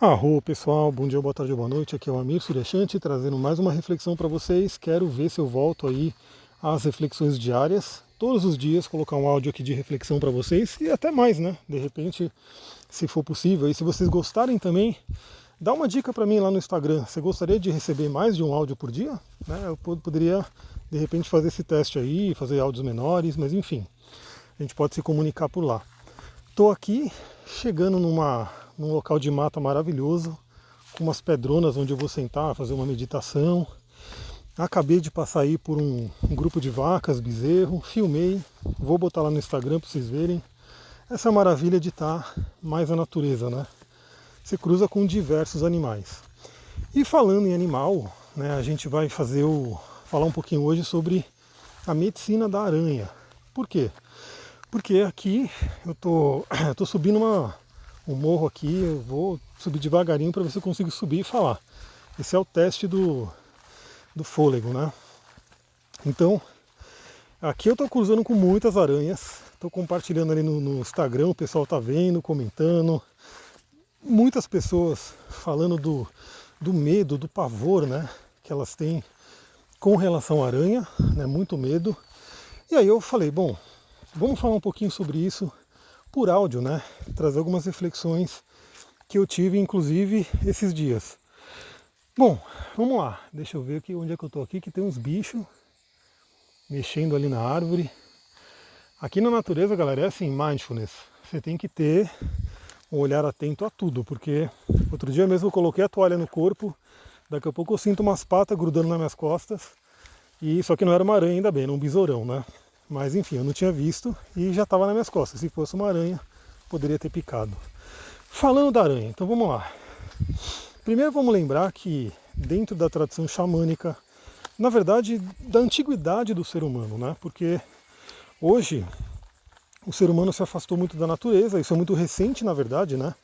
Arro pessoal, bom dia, boa tarde, boa noite. Aqui é o Amir Suryashanti trazendo mais uma reflexão para vocês. Quero ver se eu volto aí às reflexões diárias, todos os dias colocar um áudio aqui de reflexão para vocês e até mais, né? De repente, se for possível. E se vocês gostarem também, dá uma dica para mim lá no Instagram. Você gostaria de receber mais de um áudio por dia? Né? Eu poderia de repente fazer esse teste aí, fazer áudios menores, mas enfim, a gente pode se comunicar por lá. Estou aqui chegando num local de mata maravilhoso, com umas pedronas onde eu vou sentar, fazer uma meditação. Acabei de passar aí por um grupo de vacas, bezerro, filmei, vou botar lá no Instagram para vocês verem. Essa maravilha de estar mais na natureza, né? Você cruza com diversos animais. E falando em animal, né, a gente vai falar um pouquinho hoje sobre a medicina da aranha. Por quê? Porque aqui eu tô subindo um morro aqui, eu vou subir devagarinho para ver se eu consigo subir e falar. Esse é o teste do fôlego, né? Então, aqui eu estou cruzando com muitas aranhas, estou compartilhando ali no Instagram, o pessoal está vendo, comentando. Muitas pessoas falando do medo, do pavor, né? Que elas têm com relação à aranha, né? Muito medo. E aí eu falei, bom, vamos falar um pouquinho sobre isso por áudio, né? Trazer algumas reflexões que eu tive, inclusive, esses dias. Bom, vamos lá. Deixa eu ver aqui onde é que eu estou aqui, que tem uns bichos mexendo ali na árvore. Aqui na natureza, galera, é assim, mindfulness. Você tem que ter um olhar atento a tudo, porque outro dia mesmo eu coloquei a toalha no corpo, daqui a pouco eu sinto umas patas grudando nas minhas costas, e só que não era uma aranha, ainda bem, era um besourão, né? Mas enfim, eu não tinha visto e já estava nas minhas costas. Se fosse uma aranha, poderia ter picado. Falando da aranha, então vamos lá. Primeiro vamos lembrar que dentro da tradição xamânica, na verdade da antiguidade do ser humano, né? Porque hoje o ser humano se afastou muito da natureza, isso é muito recente na verdade, né?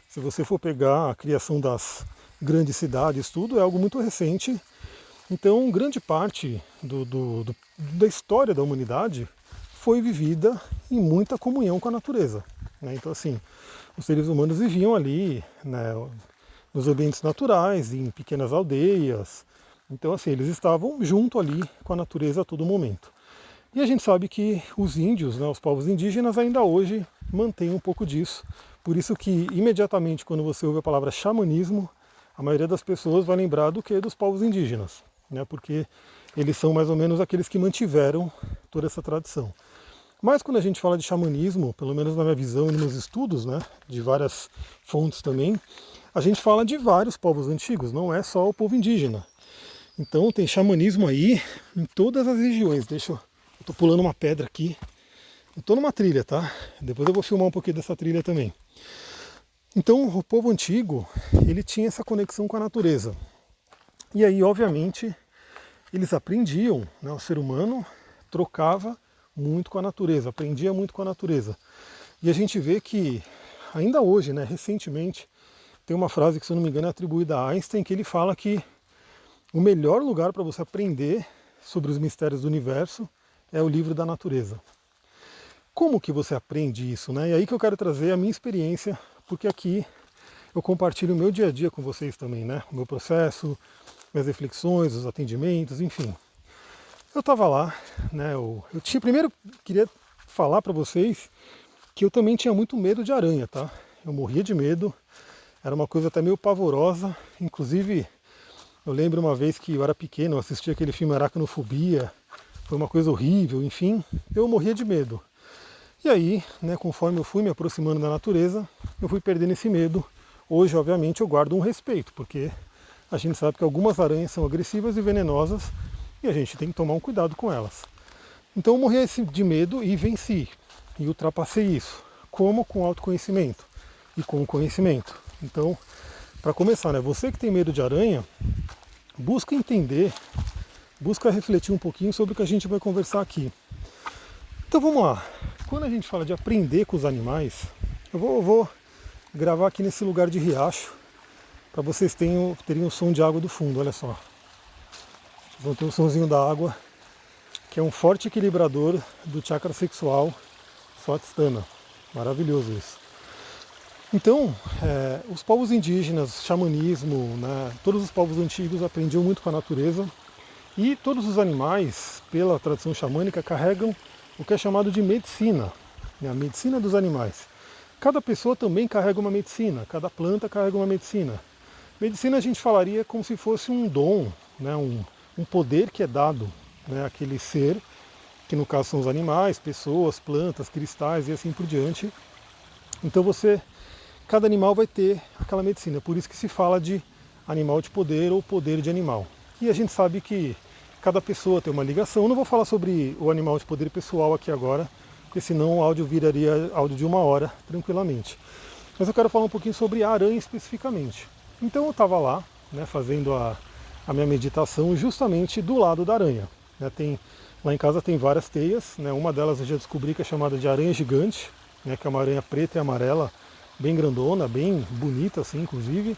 Se você for pegar a criação das grandes cidades, tudo é algo muito recente. Então, grande parte da história da humanidade foi vivida em muita comunhão com a natureza, né? Então, assim, os seres humanos viviam ali, né, nos ambientes naturais, em pequenas aldeias. Então, assim, eles estavam junto ali com a natureza a todo momento. E a gente sabe que os índios, né, os povos indígenas, ainda hoje mantêm um pouco disso. Por isso que, imediatamente, quando você ouve a palavra xamanismo, a maioria das pessoas vai lembrar do que? Dos povos indígenas, né? Porque eles são mais ou menos aqueles que mantiveram toda essa tradição. Mas quando a gente fala de xamanismo, pelo menos na minha visão e nos meus estudos, né, de várias fontes também, a gente fala de vários povos antigos, não é só o povo indígena. Então tem xamanismo aí em todas as regiões. Eu tô pulando uma pedra aqui. Eu tô numa trilha, tá? Depois eu vou filmar um pouquinho dessa trilha também. Então o povo antigo, ele tinha essa conexão com a natureza. E aí, obviamente, eles aprendiam, né, o ser humano trocava muito com a natureza, aprendia muito com a natureza. E a gente vê que, ainda hoje, né, recentemente, tem uma frase que, se eu não me engano, é atribuída a Einstein, que ele fala que o melhor lugar para você aprender sobre os mistérios do universo é o livro da natureza. Como que você aprende isso, né? E aí que eu quero trazer a minha experiência, porque aqui eu compartilho o meu dia a dia com vocês também, né? O meu processo, minhas reflexões, os atendimentos, enfim. Eu estava lá, né? Primeiro queria falar para vocês que eu também tinha muito medo de aranha, tá? Eu morria de medo, era uma coisa até meio pavorosa. Inclusive, eu lembro uma vez que eu era pequeno, eu assisti aquele filme Aracnofobia, foi uma coisa horrível, enfim, eu morria de medo. E aí, né, conforme eu fui me aproximando da natureza, eu fui perdendo esse medo. Hoje, obviamente, eu guardo um respeito, porque a gente sabe que algumas aranhas são agressivas e venenosas e a gente tem que tomar um cuidado com elas. Então eu morri de medo e venci, e ultrapassei isso. Como? Com autoconhecimento e com conhecimento. Então, para começar, né, você que tem medo de aranha, busca entender, busca refletir um pouquinho sobre o que a gente vai conversar aqui. Então vamos lá. Quando a gente fala de aprender com os animais, eu vou gravar aqui nesse lugar de riacho, para vocês terem o som de água do fundo, olha só. Vocês vão ter o somzinho da água, que é um forte equilibrador do chakra sexual Swadhisthana. Maravilhoso isso. Então, os povos indígenas, xamanismo, né, todos os povos antigos aprendiam muito com a natureza e todos os animais, pela tradição xamânica, carregam o que é chamado de medicina, né, a medicina dos animais. Cada pessoa também carrega uma medicina, cada planta carrega uma medicina. Medicina a gente falaria como se fosse um dom, né, um poder que é dado, né, àquele ser, que no caso são os animais, pessoas, plantas, cristais e assim por diante. Então cada animal vai ter aquela medicina, por isso que se fala de animal de poder ou poder de animal. E a gente sabe que cada pessoa tem uma ligação. Eu não vou falar sobre o animal de poder pessoal aqui agora, porque senão o áudio viraria áudio de 1 hora tranquilamente. Mas eu quero falar um pouquinho sobre a aranha especificamente. Então eu estava lá, né, fazendo a minha meditação justamente do lado da aranha. Né, lá em casa tem várias teias, né, uma delas eu já descobri que é chamada de aranha gigante, né, que é uma aranha preta e amarela, bem grandona, bem bonita assim, inclusive.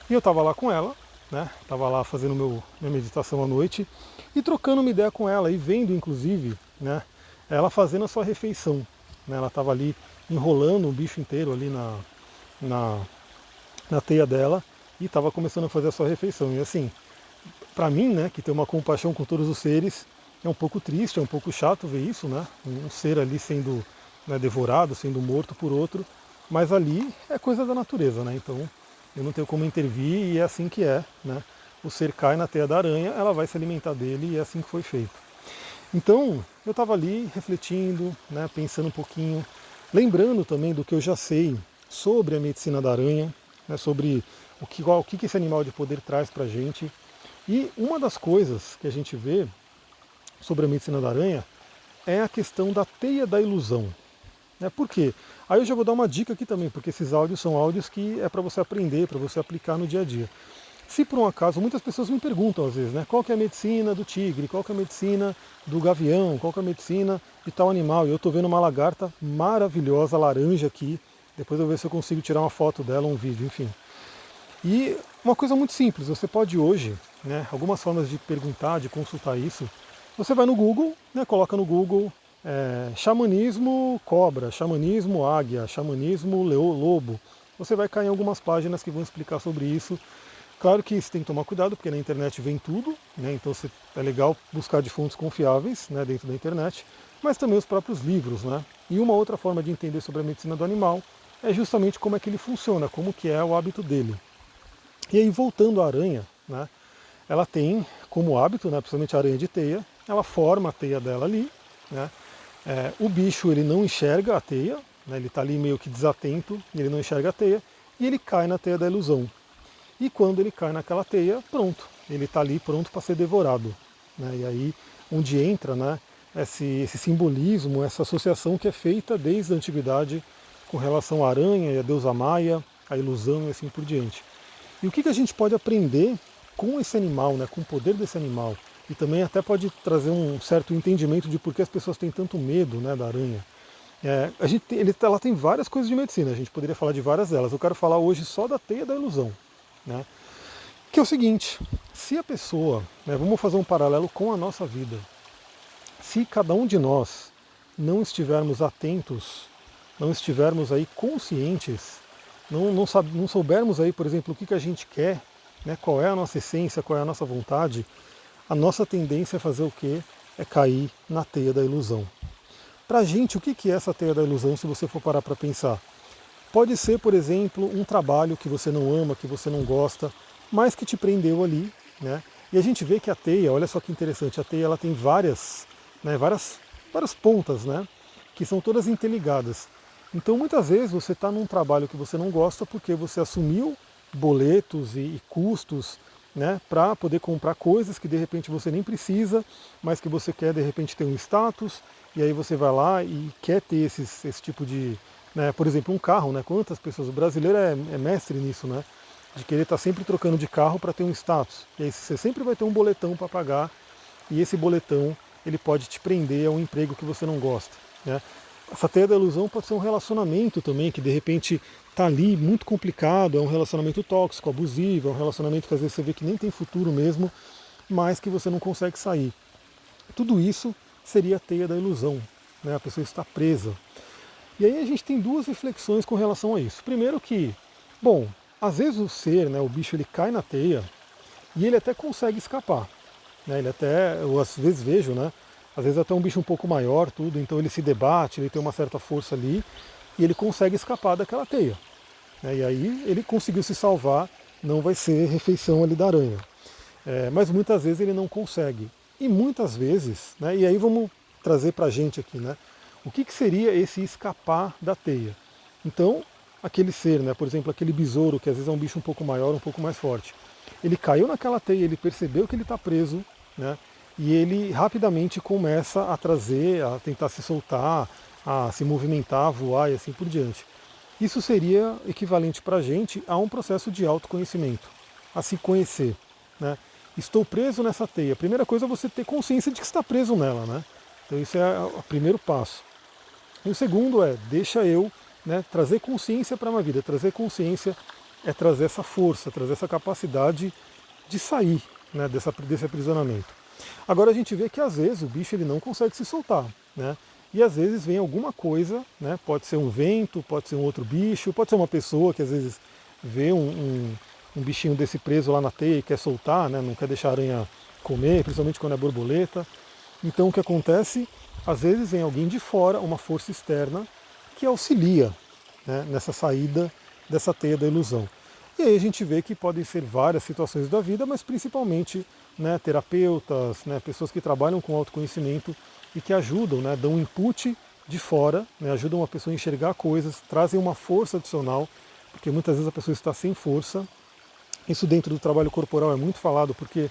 E eu estava lá com ela, né, estava lá fazendo minha meditação à noite e trocando uma ideia com ela e vendo inclusive, né, ela fazendo a sua refeição. Né, ela estava ali enrolando o bicho inteiro ali na, na teia dela e estava começando a fazer a sua refeição. E assim, para mim, né, que tem uma compaixão com todos os seres, é um pouco triste, é um pouco chato ver isso, né? Um ser ali sendo, né, devorado, sendo morto por outro, mas ali é coisa da natureza, né? Então eu não tenho como intervir e é assim que é, né? O ser cai na teia da aranha, ela vai se alimentar dele e é assim que foi feito. Então eu estava ali refletindo, né, pensando um pouquinho, lembrando também do que eu já sei sobre a medicina da aranha, né, sobre o que esse animal de poder traz para a gente. E uma das coisas que a gente vê sobre a medicina da aranha é a questão da teia da ilusão. Por quê? Aí eu já vou dar uma dica aqui também, porque esses áudios são áudios que é para você aprender, para você aplicar no dia a dia. Se por um acaso, muitas pessoas me perguntam às vezes, né, qual que é a medicina do tigre, qual que é a medicina do gavião, qual que é a medicina de tal animal, e eu estou vendo uma lagarta maravilhosa, laranja aqui, depois eu vou ver se eu consigo tirar uma foto dela, um vídeo, enfim. E uma coisa muito simples, você pode hoje, né, algumas formas de perguntar, de consultar isso, você vai no Google, né, coloca no Google xamanismo cobra, xamanismo águia, xamanismo lobo. Você vai cair em algumas páginas que vão explicar sobre isso. Claro que você tem que tomar cuidado, porque na internet vem tudo, né, então é legal buscar de fontes confiáveis, né, dentro da internet, mas também os próprios livros. Né? E uma outra forma de entender sobre a medicina do animal é justamente como é que ele funciona, como que é o hábito dele. E aí, voltando à aranha, né, ela tem como hábito, né, principalmente a aranha de teia, ela forma a teia dela ali. Né, o bicho ele não enxerga a teia, né, ele está ali meio que desatento, ele não enxerga a teia, e ele cai na teia da ilusão. E quando ele cai naquela teia, pronto, ele está ali pronto para ser devorado. Né, e aí, onde entra, né, esse simbolismo, essa associação que é feita desde a antiguidade com relação à aranha e à deusa Maia, a ilusão e assim por diante. E o que a gente pode aprender com esse animal, né, com o poder desse animal? E também até pode trazer um certo entendimento de por que as pessoas têm tanto medo, né, da aranha. Ela tem várias coisas de medicina, a gente poderia falar de várias delas. Eu quero falar hoje só da teia da ilusão. Né, que é o seguinte, se a pessoa, né, vamos fazer um paralelo com a nossa vida, se cada um de nós não estivermos atentos, não estivermos aí conscientes, não soubermos aí, por exemplo, o que a gente quer, né, qual é a nossa essência, qual é a nossa vontade, a nossa tendência é fazer o quê? É cair na teia da ilusão. Para a gente, o que é essa teia da ilusão, se você for parar para pensar? Pode ser, por exemplo, um trabalho que você não ama, que você não gosta, mas que te prendeu ali. Né? E a gente vê que a teia, olha só que interessante, a teia ela tem várias, né, várias pontas, né, que são todas interligadas. Então muitas vezes você está num trabalho que você não gosta porque você assumiu boletos e custos, né, para poder comprar coisas que de repente você nem precisa, mas que você quer de repente ter um status, e aí você vai lá e quer ter esse tipo de, né, por exemplo, um carro, né, quantas pessoas, o brasileiro é mestre nisso, né, de querer estar sempre trocando de carro para ter um status, e aí você sempre vai ter um boletão para pagar, e esse boletão ele pode te prender a um emprego que você não gosta. Né? Essa teia da ilusão pode ser um relacionamento também, que de repente está ali muito complicado, é um relacionamento tóxico, abusivo, é um relacionamento que às vezes você vê que nem tem futuro mesmo, mas que você não consegue sair. Tudo isso seria a teia da ilusão, né? A pessoa está presa. E aí a gente tem duas reflexões com relação a isso. Primeiro que, bom, às vezes o ser, né, o bicho, ele cai na teia e ele até consegue escapar. Né, ele até, eu às vezes vejo, né, às vezes até um bicho um pouco maior, tudo, então ele se debate, ele tem uma certa força ali e ele consegue escapar daquela teia. Né, e aí ele conseguiu se salvar, não vai ser refeição ali da aranha. Mas muitas vezes ele não consegue. E muitas vezes, né, e aí vamos trazer para a gente aqui, né, o que, que seria esse escapar da teia? Então, aquele ser, né, por exemplo, aquele besouro, que às vezes é um bicho um pouco maior, um pouco mais forte, ele caiu naquela teia, ele percebeu que ele está preso, né, e ele rapidamente começa a trazer, a tentar se soltar, a se movimentar, a voar e assim por diante. Isso seria equivalente para a gente a um processo de autoconhecimento, a se conhecer. Né? Estou preso nessa teia. A primeira coisa é você ter consciência de que está preso nela. Né? Então isso é o primeiro passo. E o segundo é, deixa eu, né, trazer consciência para a minha vida. Trazer consciência é trazer essa força, trazer essa capacidade de sair, né, desse aprisionamento. Agora a gente vê que às vezes o bicho ele não consegue se soltar. Né? E às vezes vem alguma coisa, né, pode ser um vento, pode ser um outro bicho, pode ser uma pessoa que às vezes vê um bichinho desse preso lá na teia e quer soltar, né, não quer deixar a aranha comer, principalmente quando é borboleta. Então o que acontece? Às vezes vem alguém de fora, uma força externa, que auxilia, né, nessa saída dessa teia da ilusão. E aí a gente vê que podem ser várias situações da vida, mas principalmente, né, terapeutas, né, pessoas que trabalham com autoconhecimento e que ajudam, né, dão um input de fora, né, ajudam a pessoa a enxergar coisas, trazem uma força adicional, porque muitas vezes a pessoa está sem força. Isso dentro do trabalho corporal é muito falado, porque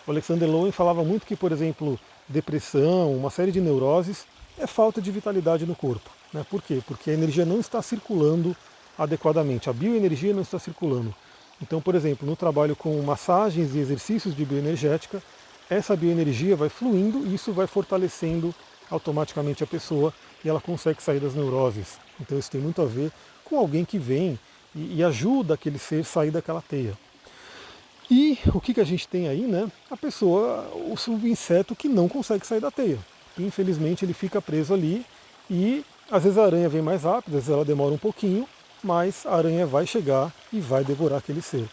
o Alexander Lowen falava muito que, por exemplo, depressão, uma série de neuroses, é falta de vitalidade no corpo. Né? Por quê? Porque a energia não está circulando adequadamente, a bioenergia não está circulando. Então, por exemplo, no trabalho com massagens e exercícios de bioenergética, essa bioenergia vai fluindo e isso vai fortalecendo automaticamente a pessoa e ela consegue sair das neuroses. Então isso tem muito a ver com alguém que vem e ajuda aquele ser a sair daquela teia. E o que a gente tem aí, né? A pessoa, o subinseto que não consegue sair da teia. Infelizmente ele fica preso ali e às vezes a aranha vem mais rápido, às vezes ela demora um pouquinho, mas a aranha vai chegar e vai devorar aquele ser.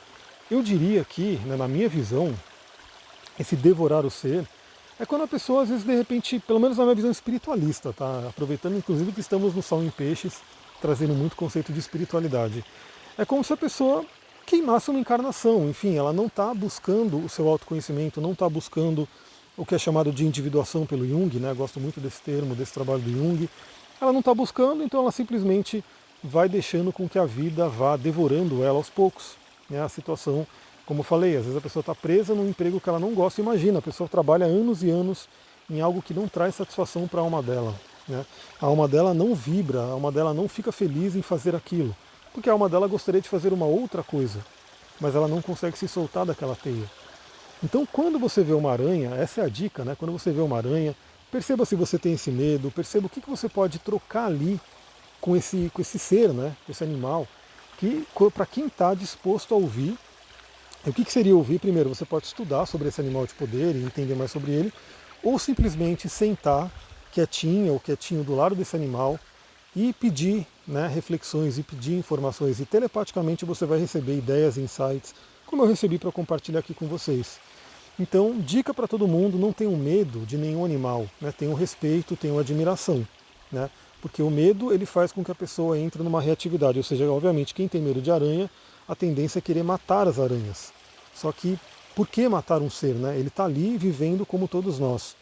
Eu diria que, né, na minha visão, esse devorar o ser é quando a pessoa, às vezes, de repente, pelo menos na minha visão espiritualista, tá? Aproveitando inclusive que estamos no Sol em Peixes, trazendo muito conceito de espiritualidade. É como se a pessoa queimasse uma encarnação, enfim, ela não está buscando o seu autoconhecimento, não está buscando o que é chamado de individuação pelo Jung, né? Gosto muito desse termo, desse trabalho do Jung. Ela não está buscando, então ela simplesmente vai deixando com que a vida vá devorando ela aos poucos. Né? A situação, como eu falei, às vezes a pessoa está presa num emprego que ela não gosta. Imagina, a pessoa trabalha anos e anos em algo que não traz satisfação para a alma dela. Né? A alma dela não vibra, a alma dela não fica feliz em fazer aquilo, porque a alma dela gostaria de fazer uma outra coisa, mas ela não consegue se soltar daquela teia. Então, quando você vê uma aranha, essa é a dica, né? Quando você vê uma aranha, perceba se você tem esse medo, perceba o que você pode trocar ali com esse ser, né? Esse animal, que para quem está disposto a ouvir, o que seria ouvir? Primeiro, você pode estudar sobre esse animal de poder e entender mais sobre ele, ou simplesmente sentar quietinha ou quietinho do lado desse animal e pedir, né, reflexões e pedir informações, e telepaticamente você vai receber ideias, insights, como eu recebi para compartilhar aqui com vocês. Então, dica para todo mundo, não tenham medo de nenhum animal, né? Tenham respeito, tenham admiração, né? Porque o medo ele faz com que a pessoa entre numa reatividade, ou seja, obviamente quem tem medo de aranha, a tendência é querer matar as aranhas. Só que por que matar um ser, né? Ele está ali vivendo como todos nós.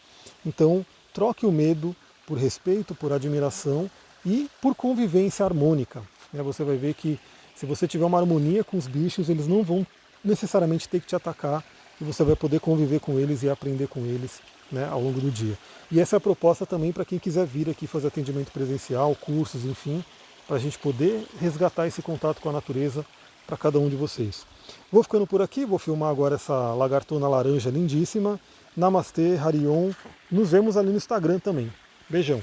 Então, troque o medo por respeito, por admiração e por convivência harmônica. Né? Você vai ver que se você tiver uma harmonia com os bichos, eles não vão necessariamente ter que te atacar e você vai poder conviver com eles e aprender com eles, né, ao longo do dia. E essa é a proposta também para quem quiser vir aqui fazer atendimento presencial, cursos, enfim, para a gente poder resgatar esse contato com a natureza para cada um de vocês. Vou ficando por aqui, vou filmar agora essa lagartona laranja lindíssima. Namastê, Harion. Nos vemos ali no Instagram também. Beijão.